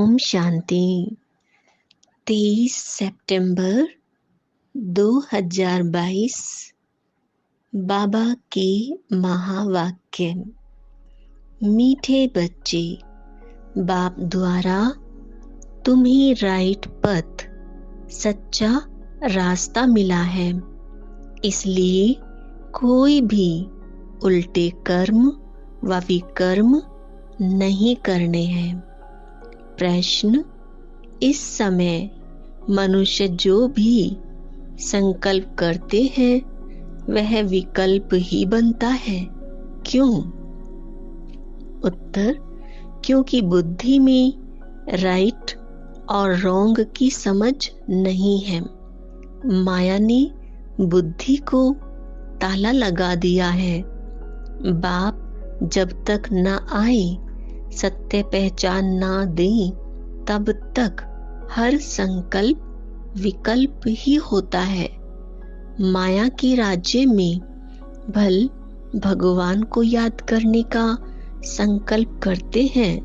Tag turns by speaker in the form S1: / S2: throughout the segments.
S1: ओम शांति। 23 सितंबर 2022 बाबा के महावाक्य। मीठे बच्चे, बाप द्वारा तुम्हें राइट पथ, सच्चा रास्ता मिला है, इसलिए कोई भी उल्टे कर्म व विकर्म नहीं करने हैं। प्रश्न: इस समय मनुष्य जो भी संकल्प करते हैं वह विकल्प ही बनता है, क्यों? उत्तर: क्योंकि बुद्धि में राइट और रॉन्ग की समझ नहीं है। माया ने बुद्धि को ताला लगा दिया है। बाप जब तक न आए, सत्य पहचान ना दें, तब तक हर संकल्प विकल्प ही होता है। माया के राज्य में भल भगवान को याद करने का संकल्प करते हैं,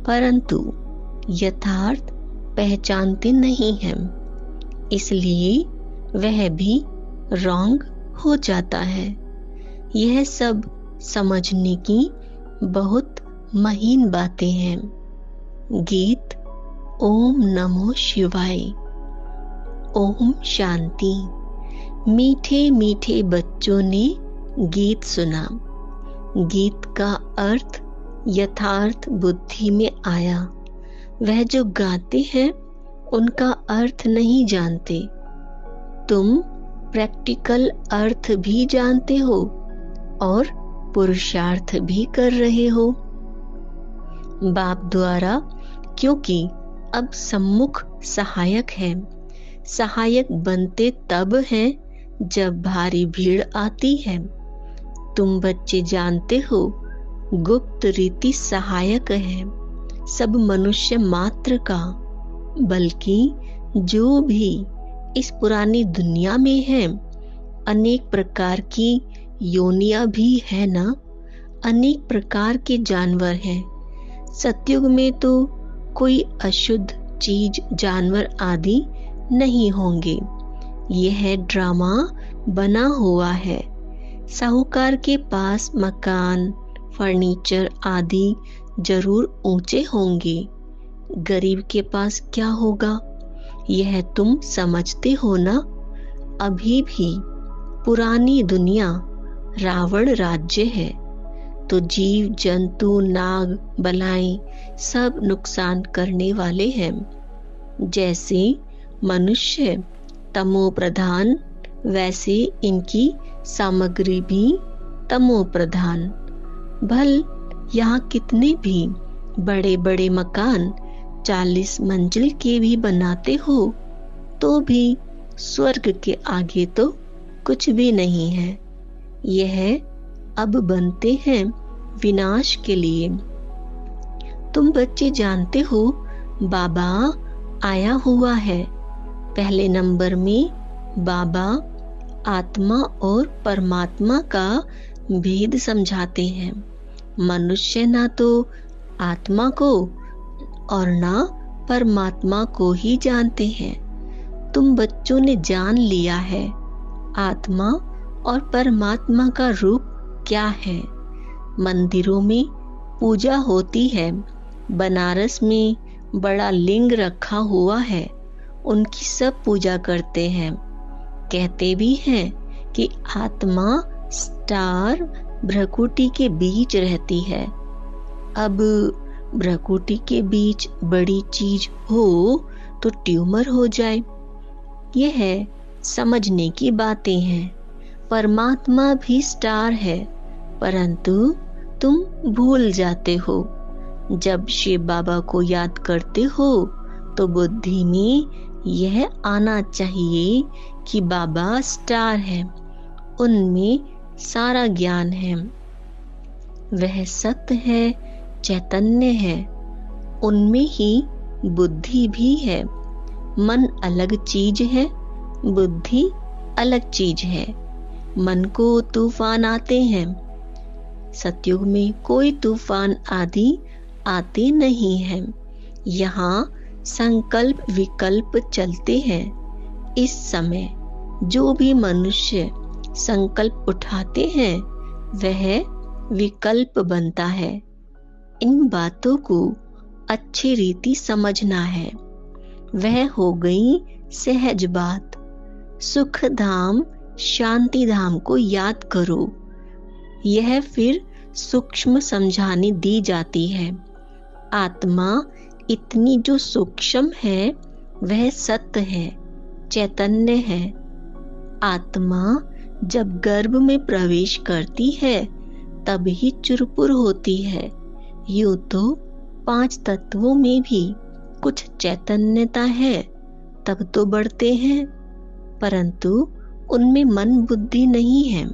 S1: परंतु यथार्थ पहचानते नहीं हैं, इसलिए वह भी रॉन्ग हो जाता है। यह सब समझने की बहुत महीन बातें हैं। गीत ओम नमो शिवाय। ओम शांति। मीठे मीठे बच्चों ने गीत सुना। गीत का अर्थ यथार्थ बुद्धि में आया। वह जो गाते हैं उनका अर्थ नहीं जानते। तुम प्रैक्टिकल अर्थ भी जानते हो और पुरुषार्थ भी कर रहे हो। बाप द्वारा, क्योंकि अब सम्मुख सहायक है। सहायक बनते तब हैं जब भारी भीड़ आती है। तुम बच्चे जानते हो, गुप्त रीति सहायक है सब मनुष्य मात्र का, बल्कि जो भी इस पुरानी दुनिया में है। अनेक प्रकार की योनियां भी है ना, अनेक प्रकार के जानवर हैं। सतयुग में तो कोई अशुद्ध चीज, जानवर आदि नहीं होंगे। यह ड्रामा बना हुआ है। साहूकार के पास मकान, फर्नीचर आदि जरूर ऊंचे होंगे। गरीब के पास क्या होगा, यह तुम समझते हो ना। अभी भी पुरानी दुनिया रावण राज्य है, तो जीव जंतु, नाग, बलाएं सब नुकसान करने वाले हैं। जैसे मनुष्य तमो प्रधान, वैसे इनकी सामग्री भी तमो प्रधान। भल यहाँ कितने भी बड़े बड़े मकान 40 मंजिल के भी बनाते हो, तो भी स्वर्ग के आगे तो कुछ भी नहीं है। यह अब बनते हैं विनाश के लिए। तुम बच्चे जानते हो, बाबा आया हुआ है। पहले नंबर में बाबा आत्मा और परमात्मा का भेद समझाते हैं। मनुष्य ना तो आत्मा को और ना परमात्मा को ही जानते हैं। तुम बच्चों ने जान लिया है आत्मा और परमात्मा का रूप क्या है। मंदिरों में पूजा होती है। बनारस में बड़ा लिंग रखा हुआ है, उनकी सब पूजा करते हैं। कहते भी हैं कि आत्मा स्टार भ्रकुटी के बीच रहती है। अब भ्रकुटी के बीच बड़ी चीज हो तो ट्यूमर हो जाए। यह समझने की बातें हैं। परमात्मा भी स्टार है, परंतु तुम भूल जाते हो। जब शिव बाबा को याद करते हो तो बुद्धि में यह आना चाहिए कि बाबा स्टार है, उनमें सारा ज्ञान है। वह सत्य है, चैतन्य है, उनमें ही बुद्धि भी है। मन अलग चीज है, बुद्धि अलग चीज है। मन को तूफान आते हैं, सतयुग में कोई तूफान आदि आते नहीं हैं। यहाँ संकल्प विकल्प चलते हैं। इस समय जो भी मनुष्य संकल्प उठाते हैं वह विकल्प बनता है। इन बातों को अच्छी रीति समझना है। वह हो गई सहज बात। सुख धाम शांति धाम को याद करो। यह फिर सूक्ष्म समझाने दी जाती है। आत्मा इतनी जो सूक्ष्म है वह सत्य है, चैतन्य है। आत्मा जब गर्भ में प्रवेश करती है तब ही चुरपुर होती है। यूं तो 5 तत्वों में भी कुछ चैतन्यता है तब तो बढ़ते हैं, परंतु उनमें मन बुद्धि नहीं है।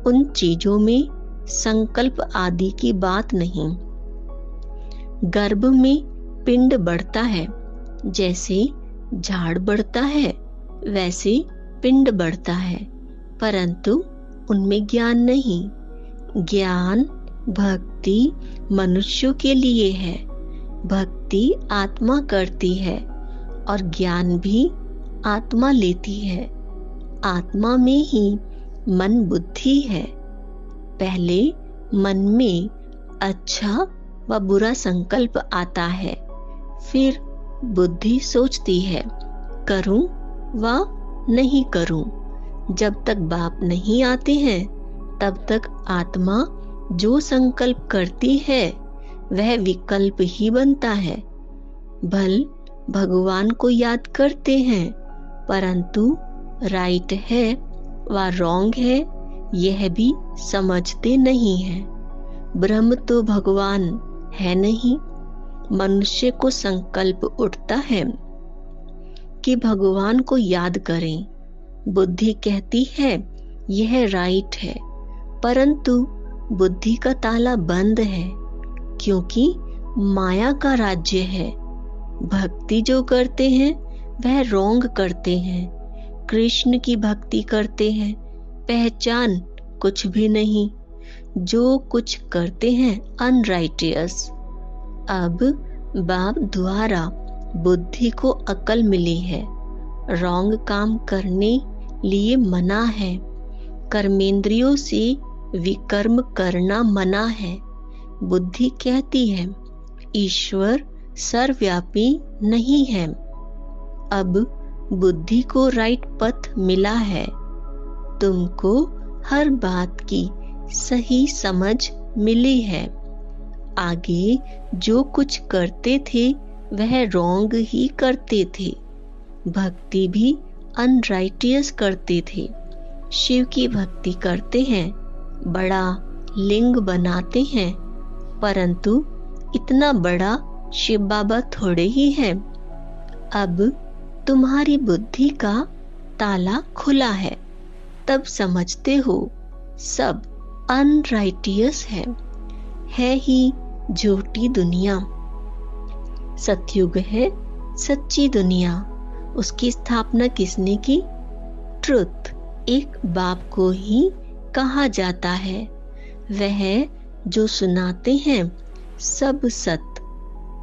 S1: उन चीजों में संकल्प आदि की बात नहीं। गर्भ में पिंड बढ़ता है, जैसे झाड़ बढ़ता है वैसे पिंड बढ़ता है, परंतु उनमें ज्ञान नहीं। ज्ञान भक्ति मनुष्यों के लिए है। भक्ति आत्मा करती है और ज्ञान भी आत्मा लेती है। आत्मा में ही मन बुद्धि है। पहले मन में अच्छा व बुरा संकल्प आता है, फिर बुद्धि सोचती है करूं व नहीं करूं। जब तक बाप नहीं आते हैं तब तक आत्मा जो संकल्प करती है वह विकल्प ही बनता है। भल भगवान को याद करते हैं, परंतु राइट है व रॉन्ग है यह भी समझते नहीं है। ब्रह्म तो भगवान है नहीं। मनुष्य को संकल्प उठता है कि भगवान को याद करें। बुद्धि कहती है यह राइट है, परंतु बुद्धि का ताला बंद है, क्योंकि माया का राज्य है। भक्ति जो करते हैं वह रोंग करते हैं। कृष्ण की भक्ति करते हैं, पहचान कुछ भी नहीं। जो कुछ करते हैं अनराइटियस। अब बाप द्वारा बुद्धि को अकल मिली है। रॉन्ग काम करने लिए मना है। कर्मेंद्रियों से विकर्म करना मना है। बुद्धि कहती है ईश्वर सर्वव्यापी नहीं है। अब बुद्धि को राइट पथ मिला है। तुमको हर बात की सही समझ मिली है। आगे जो कुछ करते थे वह रॉन्ग ही करते थे। भक्ति भी अनराइटियस करते थे। शिव की भक्ति करते हैं, बड़ा लिंग बनाते हैं, परंतु इतना बड़ा शिव बाबा थोड़े ही है। अब तुम्हारी बुद्धि का ताला खुला है, तब समझते हो सब अनराइटियस है ही झूठी दुनिया। सतयुग है सच्ची दुनिया। उसकी स्थापना किसने की? ट्रुथ एक बाप को ही कहा जाता है। वह जो सुनाते हैं सब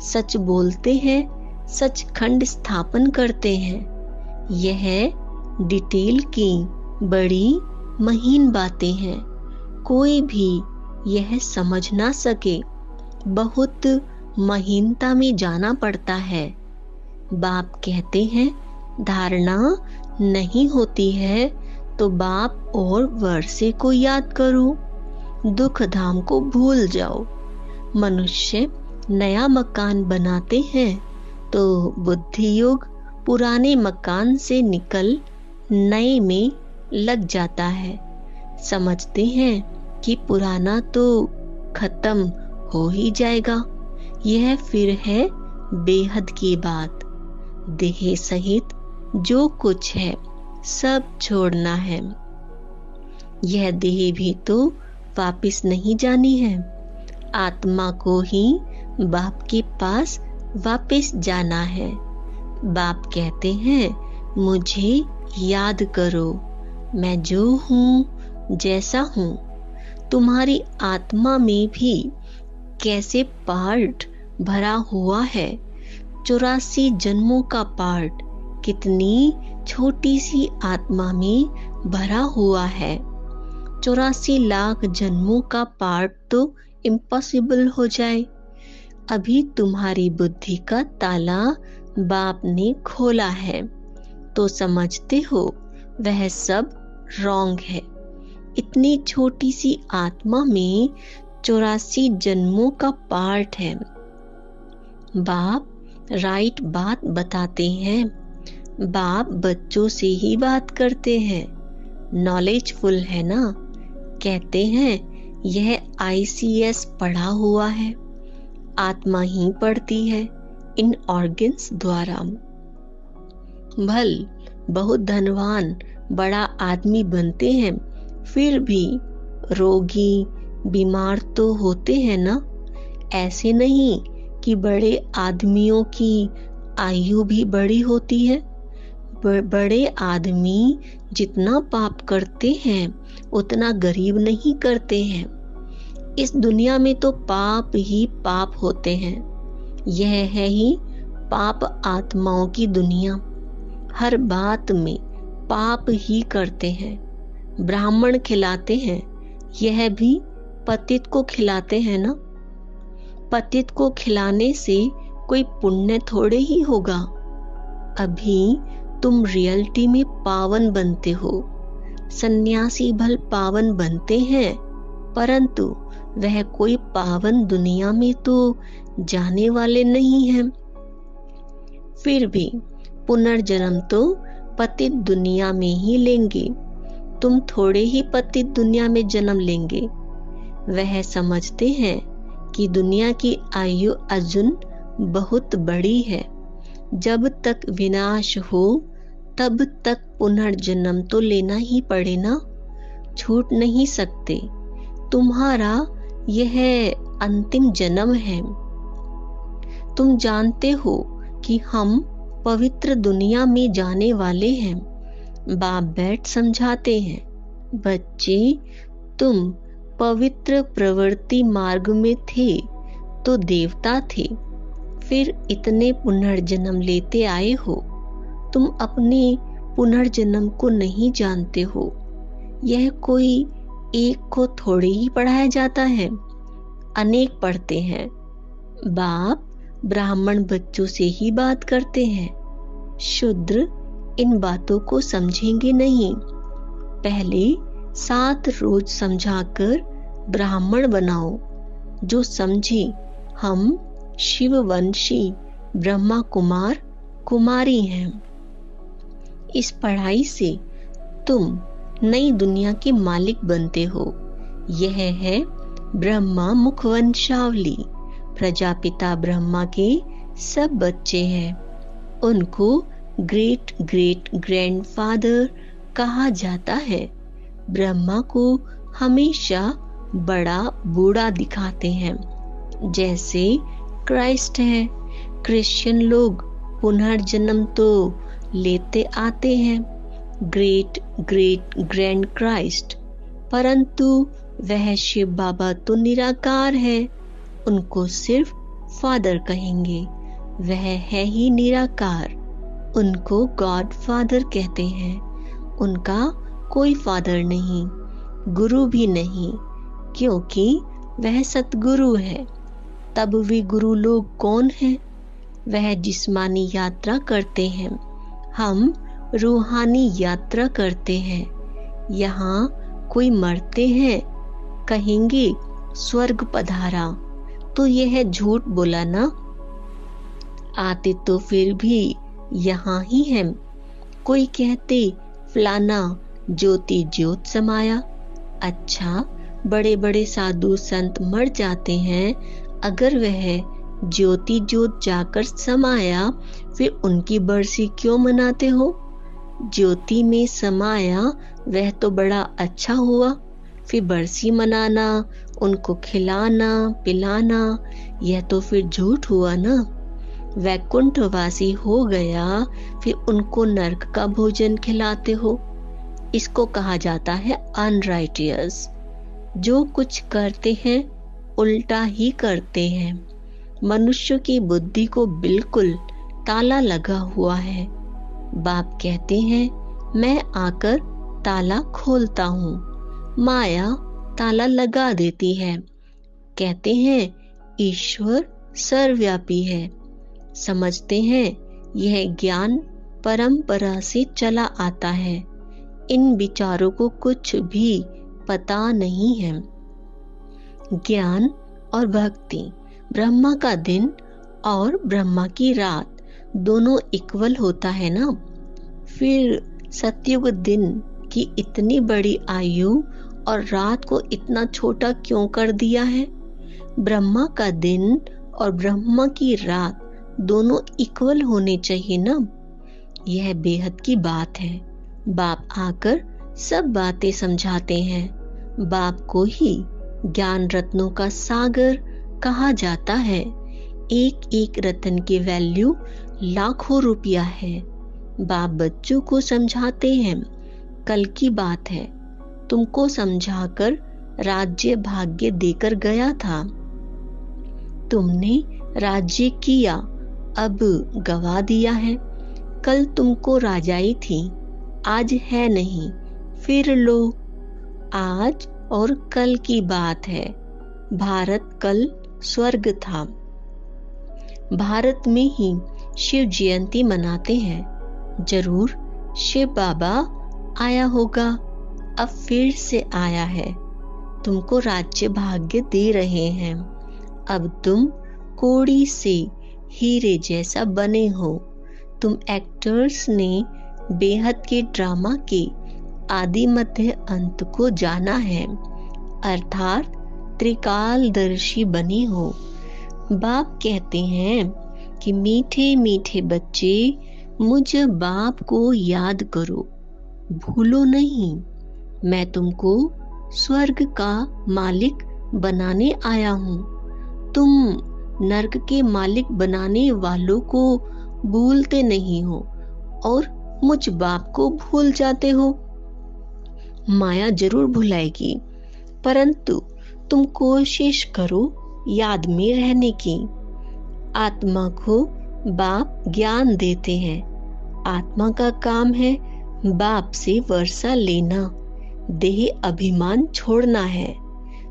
S1: सच बोलते हैं, सचखंड स्थापन करते हैं। यह डिटेल की बड़ी महीन बातें हैं। कोई भी यह समझ ना सके। बहुत महीनता में जाना पड़ता है। बाप कहते हैं धारणा नहीं होती है तो बाप और वर्षे को याद करो, दुख धाम को भूल जाओ। मनुष्य नया मकान बनाते हैं तो बुद्धि योग पुराने मकान से निकल नए में लग जाता है। समझते हैं कि पुराना तो खत्म हो ही जाएगा। यह फिर है बेहद की बात। देह सहित जो कुछ है सब छोड़ना है। यह देह भी तो वापिस नहीं जानी है। आत्मा को ही बाप के पास वापिस जाना है। बाप कहते हैं मुझे याद करो, मैं जो हूँ जैसा हूँ। तुम्हारी आत्मा में भी कैसे पार्ट भरा हुआ है 84 जन्मों का पार्ट कितनी छोटी सी आत्मा में भरा हुआ है। 84 लाख जन्मों का पार्ट तो इम्पॉसिबल हो जाए। अभी तुम्हारी बुद्धि का ताला बाप ने खोला है तो समझते हो वह सब रॉन्ग है। इतनी छोटी सी आत्मा में 84 जन्मों का पार्ट है। बाप राइट बात बताते हैं। बाप बच्चों से ही बात करते हैं, नॉलेजफुल है ना। कहते हैं यह ICS पढ़ा हुआ है, आत्मा ही पढ़ती है इन ऑर्गन्स द्वारा। भल बहुत धनवान बड़ा आदमी बनते हैं फिर भी रोगी बीमार तो होते हैं ना। ऐसे नहीं कि बड़े आदमियों की आयु भी बड़ी होती है। बड़े आदमी जितना पाप करते हैं उतना गरीब नहीं करते हैं। इस दुनिया में तो पाप ही पाप होते हैं। यह है ही पाप आत्माओं की दुनिया। हर बात में पाप ही करते हैं। ब्राह्मण खिलाते हैं, यह भी पतित को खिलाते हैं ना। पतित को खिलाने से कोई पुण्य थोड़े ही होगा। अभी तुम रियलिटी में पावन बनते हो। सन्यासी भल पावन बनते हैं परंतु वह कोई पावन दुनिया में तो जाने वाले नहीं हैं। फिर भी पुनर्जन्म तो पतित दुनिया में ही लेंगे। तुम थोड़े ही पतित दुनिया में जन्म लेंगे। वह समझते हैं कि दुनिया की आयु अर्जुन बहुत बड़ी है। जब तक विनाश हो तब तक पुनर्जन्म तो लेना ही पड़े ना, छूट नहीं सकते। तुम्हारा यह अंतिम जन्म है। तुम जानते हो कि हम पवित्र दुनिया में जाने वाले हैं। बाप बैठ समझाते हैं, बच्चे तुम पवित्र प्रवृत्ति मार्ग में थे तो देवता थे, फिर इतने पुनर्जन्म लेते आए हो। तुम अपने पुनर्जन्म को नहीं जानते हो। यह कोई एक को थोड़े ही पढ़ाया जाता है, अनेक पढ़ते हैं। बाप ब्राह्मण बच्चों से ही बात करते हैं। शूद्र इन बातों को समझेंगे नहीं। पहले 7 रोज समझाकर ब्राह्मण बनाओ। जो समझे हम शिववंशी ब्रह्मा कुमार कुमारी हैं। इस पढ़ाई से तुम नई दुनिया के मालिक बनते हो। यह है ब्रह्मा मुखवंशावली। प्रजापिता ब्रह्मा के सब बच्चे हैं। उनको ग्रेट ग्रेट ग्रैंडफादर कहा जाता है। ब्रह्मा को हमेशा बड़ा बूढ़ा दिखाते हैं, जैसे क्राइस्ट है। क्रिश्चियन लोग पुनर्जन्म तो लेते आते हैं, ग्रेट ग्रेट ग्रैंड क्राइस्ट, परंतु वह शिव बाबा तो निराकार है। उनको सिर्फ फादर कहेंगे, वह है ही निराकार। उनको गॉड फादर कहते हैं। उनका कोई फादर नहीं, गुरु भी नहीं, क्योंकि वह सतगुरु है। तब भी गुरु लोग कौन हैं? वह जिस्मानी यात्रा करते हैं, हम रूहानी यात्रा करते हैं। यहाँ कोई मरते हैं, कहेंगे स्वर्ग पधारा, तो यह झूठ बोला ना। आते तो फिर भी यहाँ ही हैं। कोई कहते फलाना ज्योति ज्योत समाया। अच्छा, बड़े बड़े साधु संत मर जाते हैं, अगर वह ज्योति ज्योत जाकर समाया फिर उनकी बरसी क्यों मनाते हो? ज्योति में समाया वह तो बड़ा अच्छा हुआ, फिर बरसी मनाना, उनको खिलाना पिलाना, यह तो फिर झूठ हुआ ना। वैकुंठवासी हो गया फिर उनको नरक का भोजन खिलाते हो। इसको कहा जाता है अनराइटियस। जो कुछ करते हैं उल्टा ही करते हैं। मनुष्य की बुद्धि को बिल्कुल ताला लगा हुआ है। बाप कहते हैं मैं आकर ताला खोलता हूँ। माया ताला लगा देती है। कहते हैं ईश्वर सर्वव्यापी है। समझते हैं यह ज्ञान परंपरा से चला आता है। इन विचारों को कुछ भी पता नहीं है। ज्ञान और भक्ति, ब्रह्मा का दिन और ब्रह्मा की रात दोनों इक्वल होता है ना। फिर सतयुग दिन की इतनी बड़ी आयु और रात को इतना छोटा क्यों कर दिया है? ब्रह्मा का दिन और ब्रह्मा की रात दोनों इक्वल होने चाहिए ना। यह बेहद की बात है। बाप आकर सब बातें समझाते हैं। बाप को ही ज्ञान रत्नों का सागर कहा जाता है। एक एक रत्न की वैल्यू लाखों रुपया है। बाप बच्चों को समझाते हैं कल की बात है, तुमको समझाकर राज्य भाग्य देकर गया था। तुमने राज्य किया, अब गवा दिया है। कल तुमको राजाई थी, आज है नहीं, फिर लो। आज और कल की बात है। भारत कल स्वर्ग था। भारत में ही शिव जयंती मनाते हैं। जरूर शिव बाबा आया होगा, अब फिर से आया है। तुमको राज्य भाग्य दे रहे हैं। अब तुम कोड़ी से हीरे जैसा बने हो। तुम एक्टर्स ने बेहद के ड्रामा के आदि मध्य अंत को जाना है, अर्थात त्रिकालदर्शी बने हो। बाप कहते हैं कि मीठे मीठे बच्चे, मुझ बाप को याद करो, भूलो नहीं। मैं तुमको स्वर्ग का मालिक बनाने आया हूँ। तुम नर्क के मालिक बनाने वालों को भूलते नहीं हो और मुझ बाप को भूल जाते हो। माया जरूर भुलाएगी, परंतु तुम कोशिश करो याद में रहने की। आत्मा को बाप ज्ञान देते हैं। आत्मा का काम है बाप से वर्षा लेना, देह अभिमान छोड़ना है।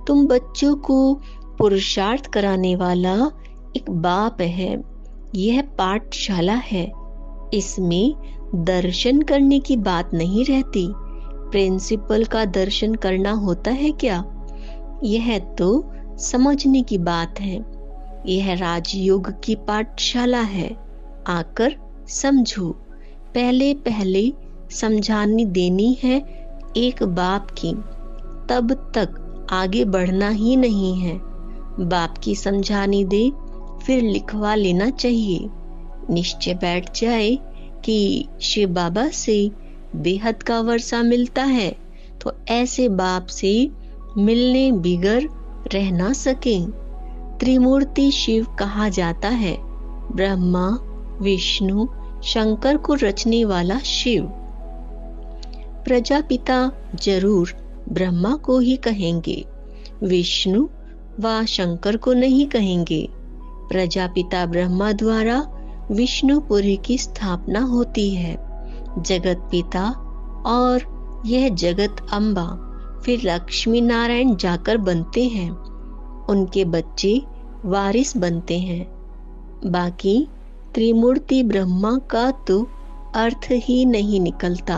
S1: तुम बच्चों को पुरुषार्थ कराने वाला एक बाप है। यह पाठशाला है। इसमें दर्शन करने की बात नहीं रहती। प्रिंसिपल का दर्शन करना होता है क्या? यह तो समझने की बात है। यह राजयोग की पाठशाला है। आकर समझो। पहले पहले समझानी देनी है एक बाप की, तब तक आगे बढ़ना ही नहीं है। बाप की समझानी दे, फिर लिखवा लेना चाहिए। निश्चय बैठ जाए कि शिव बाबा से बेहद का वर्षा मिलता है, तो ऐसे बाप से मिलने बिगर रह ना सके। त्रिमूर्ति शिव कहा जाता है। ब्रह्मा, विष्णु, शंकर को रचने वाला शिव। प्रजापिता जरूर ब्रह्मा को ही कहेंगे, विष्णु व शंकर को नहीं कहेंगे। प्रजापिता ब्रह्मा द्वारा विष्णुपुरी की स्थापना होती है। जगत पिता और यह जगत अम्बा फिर लक्ष्मी नारायण जाकर बनते हैं। उनके बच्चे वारिस बनते हैं। बाकी त्रिमूर्ति ब्रह्मा का तो अर्थ ही नहीं निकलता।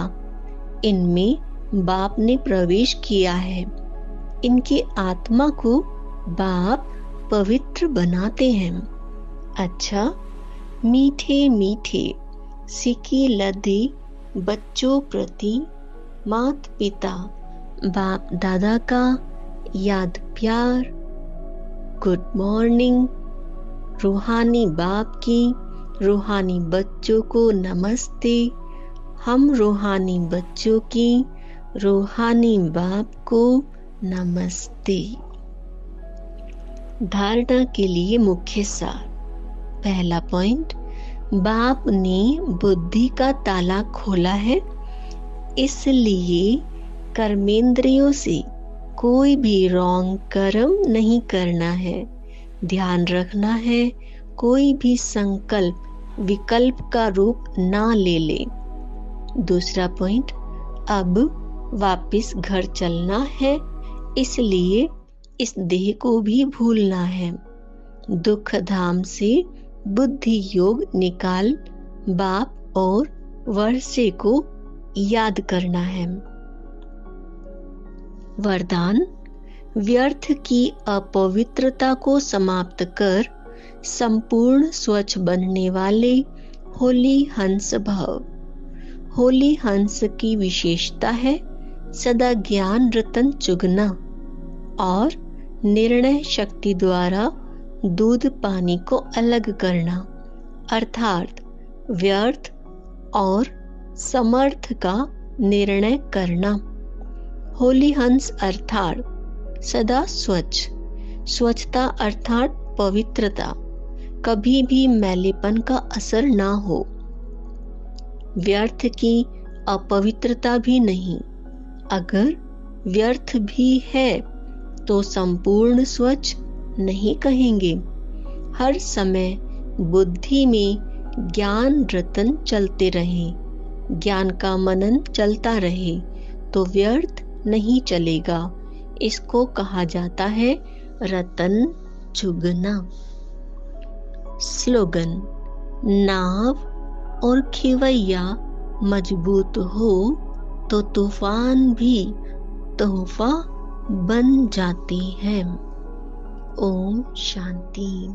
S1: इनमें बाप ने प्रवेश किया है। इनकी आत्मा को बाप पवित्र बनाते हैं। अच्छा, मीठे मीठे सिकी लदी बच्चों प्रति मात पिता बाप दादा का याद प्यार, गुड मॉर्निंग। रूहानी बाप की रूहानी बच्चों को नमस्ते। हम रूहानी बच्चों की रूहानी बाप को नमस्ते। धारणा के लिए मुख्य सार। पहला पॉइंट, बाप ने बुद्धि का ताला खोला है, इसलिए कर्मेंद्रियों से कोई भी रॉन्ग कर्म नहीं करना है। ध्यान रखना है, कोई भी संकल्प विकल्प का रूप ना ले ले। दूसरा पॉइंट, अब वापस घर चलना है, इसलिए इस देह को भी भूलना है। दुख धाम से बुद्धि योग निकाल बाप और वर्षे को याद करना है। वरदान, व्यर्थ की अपवित्रता को समाप्त कर संपूर्ण स्वच्छ बनने वाले होली हंस भव। होली हंस की विशेषता है सदा ज्ञान रतन चुगना और निर्णय शक्ति द्वारा दूध पानी को अलग करना, अर्थात व्यर्थ और समर्थ का निर्णय करना। होली हंस अर्थात सदा स्वच्छ, स्वच्छता अर्थात पवित्रता, कभी भी मैलेपन का असर ना हो। व्यर्थ की अपवित्रता भी नहीं, अगर व्यर्थ भी है तो संपूर्ण स्वच्छ नहीं कहेंगे। हर समय बुद्धि में ज्ञान रतन चलते रहे, ज्ञान का मनन चलता रहे तो व्यर्थ नहीं चलेगा। इसको कहा जाता है रतन चुगना। स्लोगन, नाव और खेवैया मजबूत हो तो तूफान भी तोहफा बन जाती है। ओम शांति।